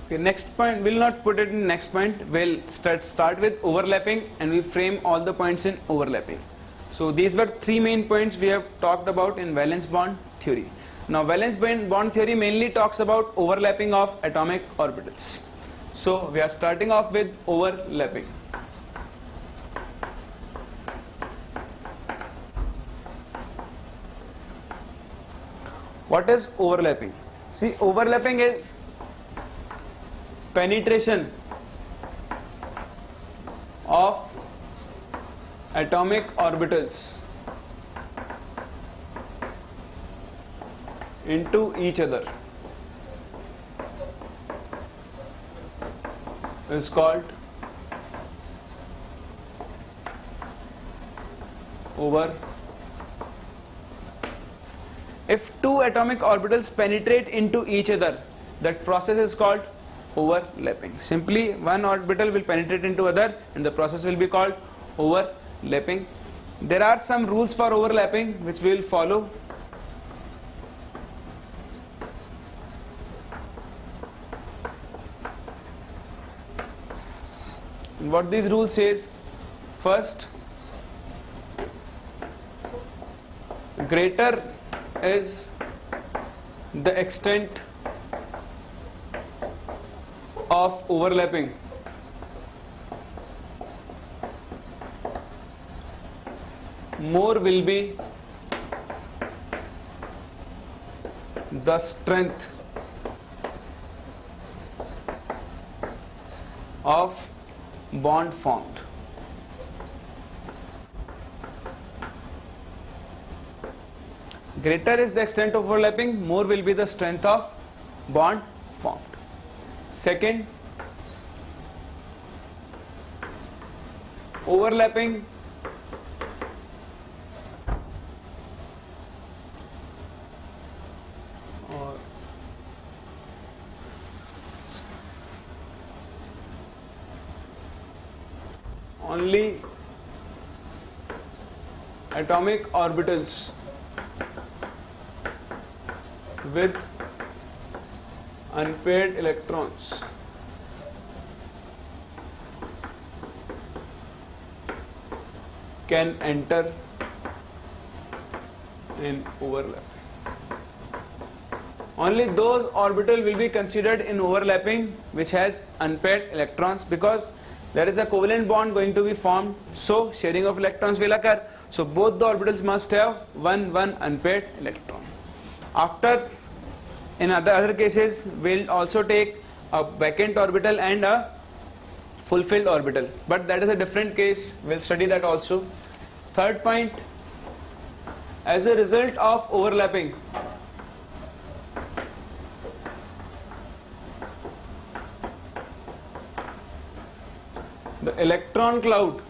Okay, next point, we'll not put it in next point, we'll start with overlapping and we frame all the points in overlapping. So these were three main points we have talked about in valence bond theory. Now valence bond theory mainly talks about overlapping of atomic orbitals. So we are starting off with overlapping. What is overlapping? See, overlapping is penetration of atomic orbitals into each other is called overlapping. If two atomic orbitals penetrate into each other, that process is called overlapping. Simply one orbital will penetrate into other and the process will be called overlapping. There are some rules for overlapping which we will follow. And what these rules says, first, greater is the extent of overlapping, more will be the strength of bond formed. Greater is the extent of overlapping, more will be the strength of bond formed. Second, overlapping only atomic orbitals with unpaired electrons can enter in overlapping. Only those orbital will be considered in overlapping which has unpaired electrons, because there is a covalent bond going to be formed, so sharing of electrons will occur. So both the orbitals must have one unpaired electron. After, in other cases, we'll also take a vacant orbital and a fulfilled orbital, but that is a different case. We'll study that also. Third point, as a result of overlapping, the electron cloud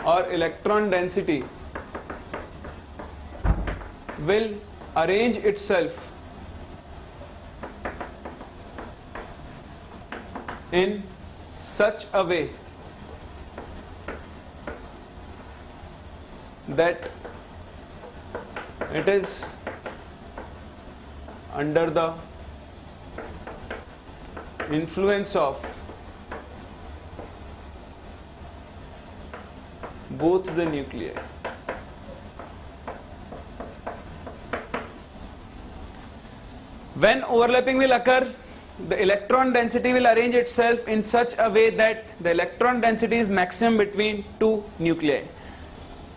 or electron density will arrange itself in such a way that it is under the influence of both the nuclei. When overlapping will occur, the electron density will arrange itself in such a way that the electron density is maximum between two nuclei.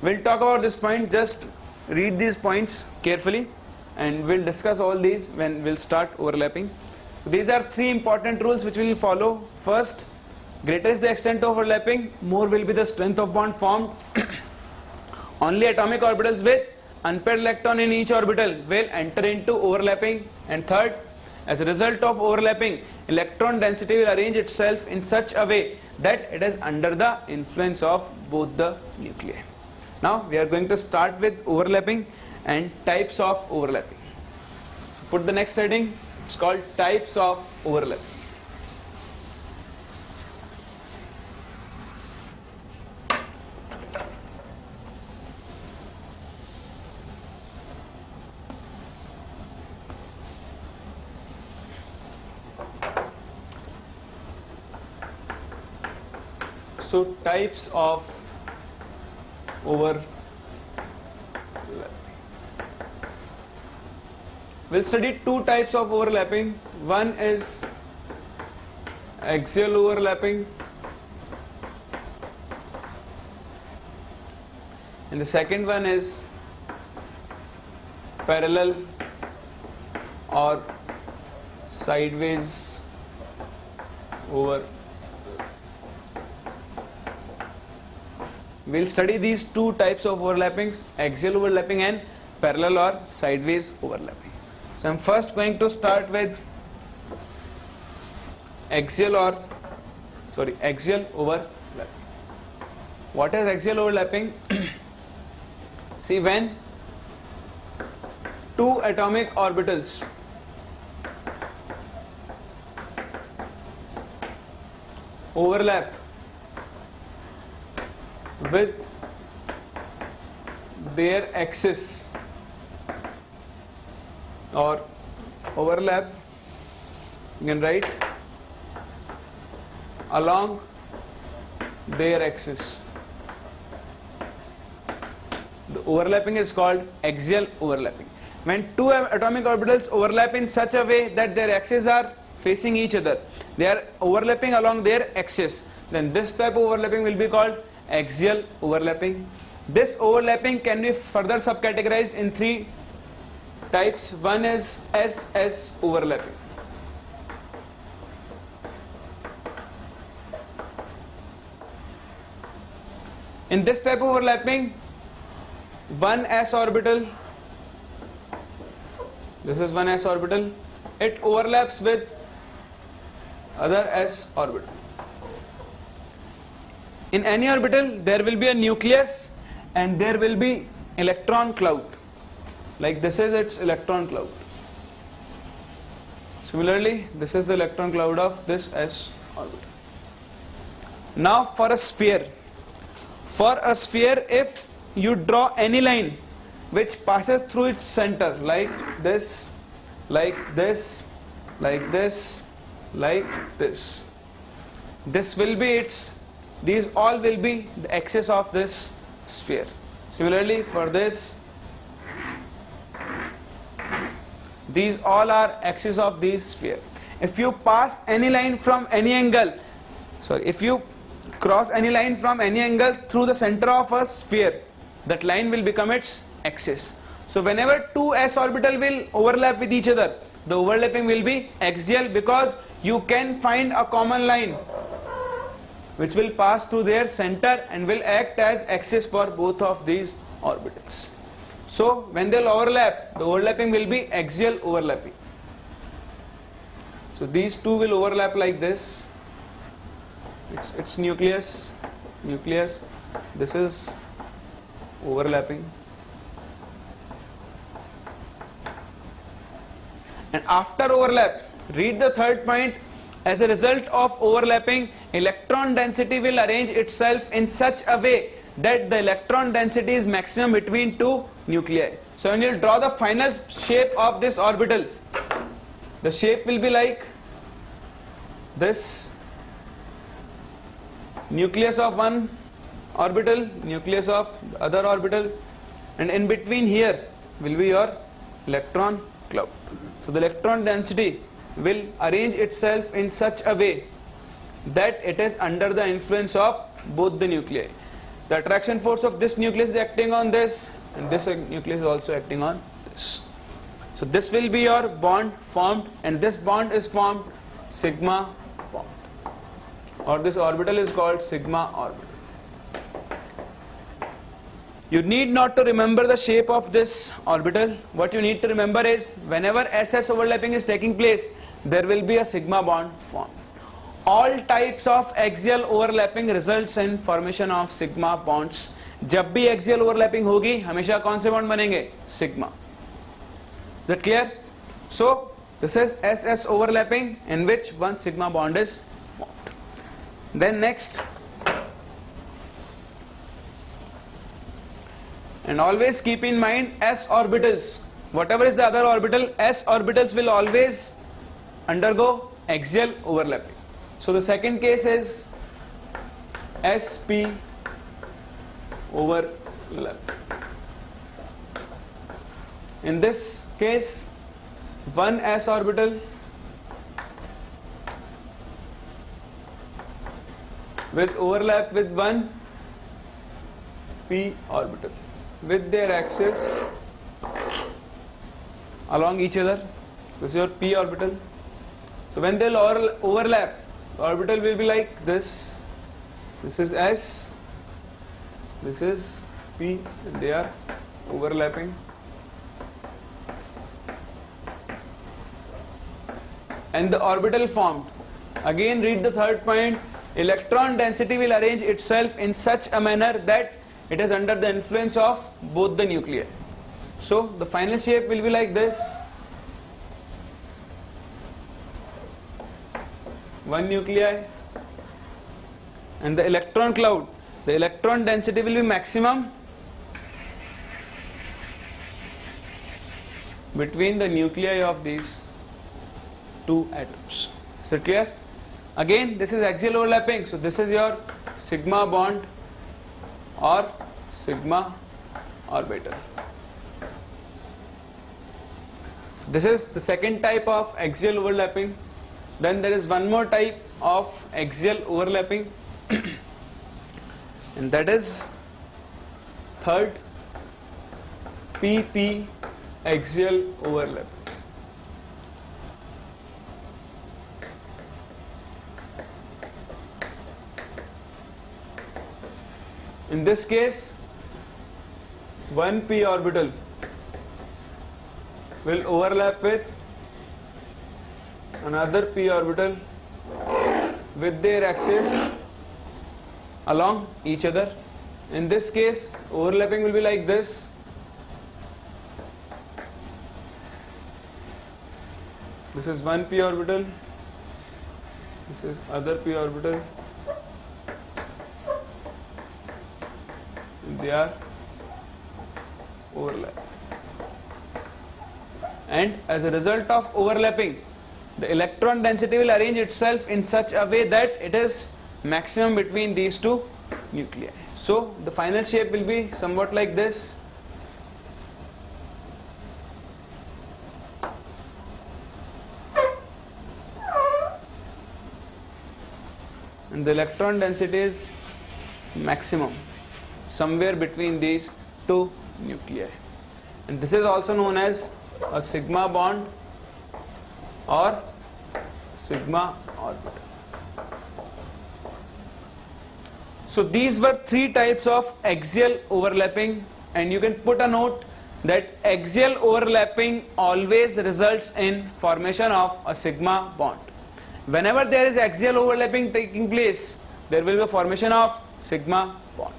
We'll talk about this point, just read these points carefully and we'll discuss all these when we'll start overlapping. These are three important rules which we will follow. First, greater is the extent of overlapping, more will be the strength of bond formed. Only atomic orbitals with unpaired electron in each orbital will enter into overlapping. And third, as a result of overlapping, electron density will arrange itself in such a way that it is under the influence of both the nuclei. Now we are going to start with overlapping and types of overlapping. So put the next heading, it's called types of overlapping. So types of overlapping. We'll study two types of overlapping. One is axial overlapping and the second one is parallel or sideways over. We'll study these two types of overlappings, axial overlapping and parallel or sideways overlapping. So I'm first going to start with axial overlapping. What is axial overlapping? See, when two atomic orbitals overlap with their axis or overlap, you can write along their axis. The overlapping is called axial overlapping. When two atomic orbitals overlap in such a way that their axes are facing each other, they are overlapping along their axis, then this type of overlapping will be called axial overlapping. This overlapping can be further subcategorized in three types. One is SS overlapping. In this type of overlapping, one s orbital, this is one s orbital, it overlaps with other s orbital. In any orbital there will be a nucleus and there will be electron cloud, like this is its electron cloud. Similarly, this is the electron cloud of this s orbital. Now for a sphere, if you draw any line which passes through its center, like this, like this, like this, like this, this will be its, these all will be the axis of this sphere. Similarly for this, these all are axis of the sphere. If you pass any line from any angle, if you cross any line from any angle through the center of a sphere, that line will become its axis. So whenever two s orbital will overlap with each other, the overlapping will be axial, because you can find a common line which will pass through their center and will act as axis for both of these orbitals. So when they'll overlap, the overlapping will be axial overlapping. So these two will overlap like this. It's nucleus, this is overlapping, and after overlap, read the third point. As a result of overlapping, electron density will arrange itself in such a way that the electron density is maximum between two nuclei. So when you draw the final shape of this orbital, the shape will be like this: nucleus of one orbital, nucleus of the other orbital, and in between here will be your electron cloud. So the electron density will arrange itself in such a way that it is under the influence of both the nuclei. The attraction force of this nucleus is acting on this, and this nucleus is also acting on this. So this will be your bond formed, and this bond is formed sigma bond, or this orbital is called sigma orbital. You need not to remember the shape of this orbital. What you need to remember is, whenever SS overlapping is taking place, there will be a sigma bond formed. All types of axial overlapping results in formation of sigma bonds. जब भी axial overlapping होगी, हमेशा कौन से bond बनेंगे? Sigma. Is that clear? So this is SS overlapping, in which one sigma bond is formed. Then next, and always keep in mind s orbitals. Whatever is the other orbital, s orbitals will always undergo axial overlapping. So the second case is sp overlap. In this case, one s orbital with overlap with one p orbital with their axis along each other. This is your p orbital. So when they'll overlap, the orbital will be like this. This is s, this is p, and they are overlapping. And the orbital formed, again read the third point, electron density will arrange itself in such a manner that it is under the influence of both the nuclei. So the final shape will be like this. One nuclei and the electron cloud, the electron density will be maximum between the nuclei of these two atoms. Is that clear? Again, this is axial overlapping, so this is your sigma bond or sigma orbital. This is the second type of axial overlapping. Then there is one more type of axial overlapping and that is third PP axial overlap. In this case, one p orbital will overlap with another p orbital with their axis along each other. In this case, overlapping will be like this. This is one p orbital, this is other p orbital, and they are overlap. And as a result of overlapping, the electron density will arrange itself in such a way that it is maximum between these two nuclei. So the final shape will be somewhat like this. And the electron density is maximum somewhere between these two nuclei. And this is also known as a sigma bond or sigma orbital. So these were three types of axial overlapping, and you can put a note that axial overlapping always results in formation of a sigma bond. Whenever there is axial overlapping taking place, there will be a formation of sigma bond.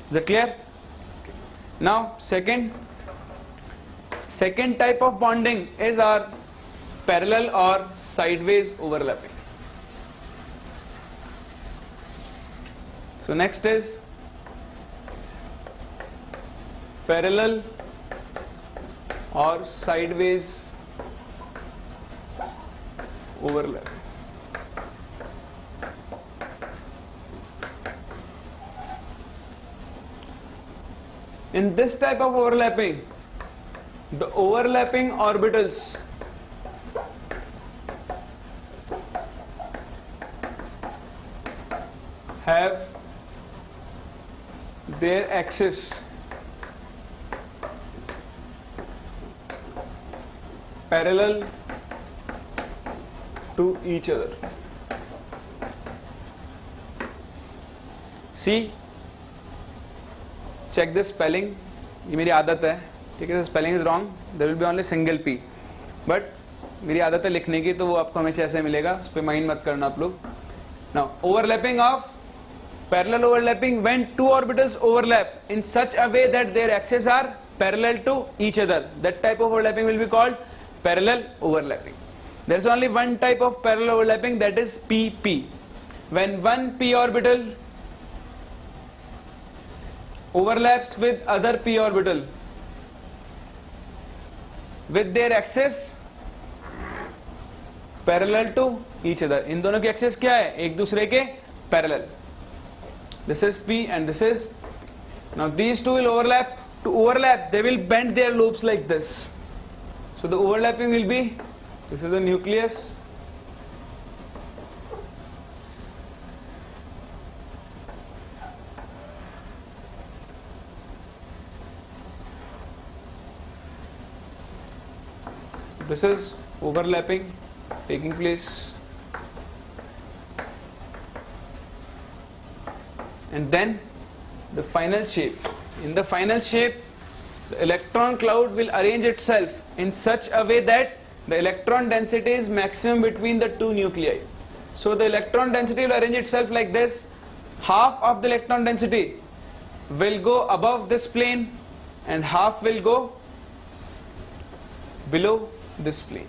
Is that clear? Okay. Now second type of bonding is our parallel or sideways overlapping. So next is parallel or sideways overlap. In this type of overlapping, the overlapping orbitals have their axis parallel to each other. See, check this spelling. ये मेरी आदत है, ठीक है? Spelling is wrong. There will be only single p. But मेरी आदत है लिखने की, तो वो आपको हमेशा ऐसे मिलेगा. उस पर माइंड मत करना आप लोग. Now, overlapping of parallel overlapping, when two orbitals overlap in such a way that their axes are parallel to each other, that type of overlapping will be called parallel overlapping. There is only one type of parallel overlapping, that is PP. When one p orbital overlaps with other p orbital with their axis parallel to each other. इन दोनों की access क्या है? एक दूसरे के parallel. This is P and this is, now these two will overlap. To overlap, they will bend their loops like this. So the overlapping will be, this is the nucleus, this is overlapping taking place, and then the final shape. In the final shape, the electron cloud will arrange itself in such a way that the electron density is maximum between the two nuclei. So the electron density will arrange itself like this. Half of the electron density will go above this plane and half will go below this plane.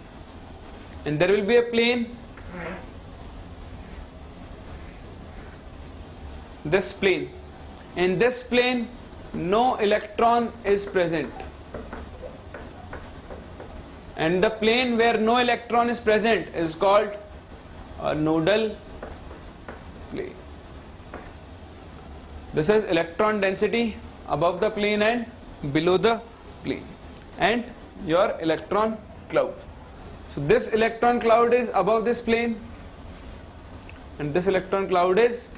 And there will be a plane, this plane. In this plane, no electron is present. And the plane where no electron is present is called a nodal plane. This is electron density above the plane and below the plane, and your electron cloud. So this electron cloud is above this plane and this electron cloud is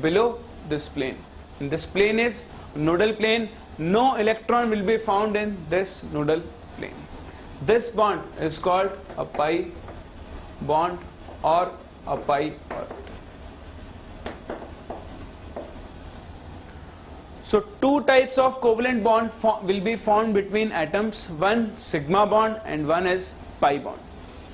below this plane. And this plane is nodal plane. No electron will be found in this nodal plane. This bond is called a pi bond or a pi orbit. So two types of covalent bond will be formed between atoms. One sigma bond and one is pi bond.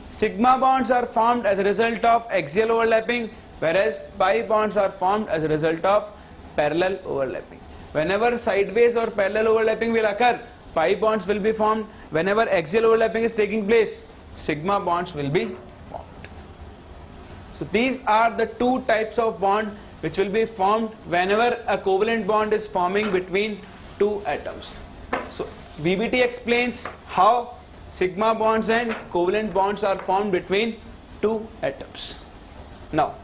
Sigma bonds are formed as a result of axial overlapping, whereas pi bonds are formed as a result of parallel overlapping. Whenever sideways or parallel overlapping will occur, pi bonds will be formed. Whenever axial overlapping is taking place, sigma bonds will be formed. So these are the two types of bond which will be formed whenever a covalent bond is forming between two atoms. So VBT explains how sigma bonds and covalent bonds are formed between two atoms. Now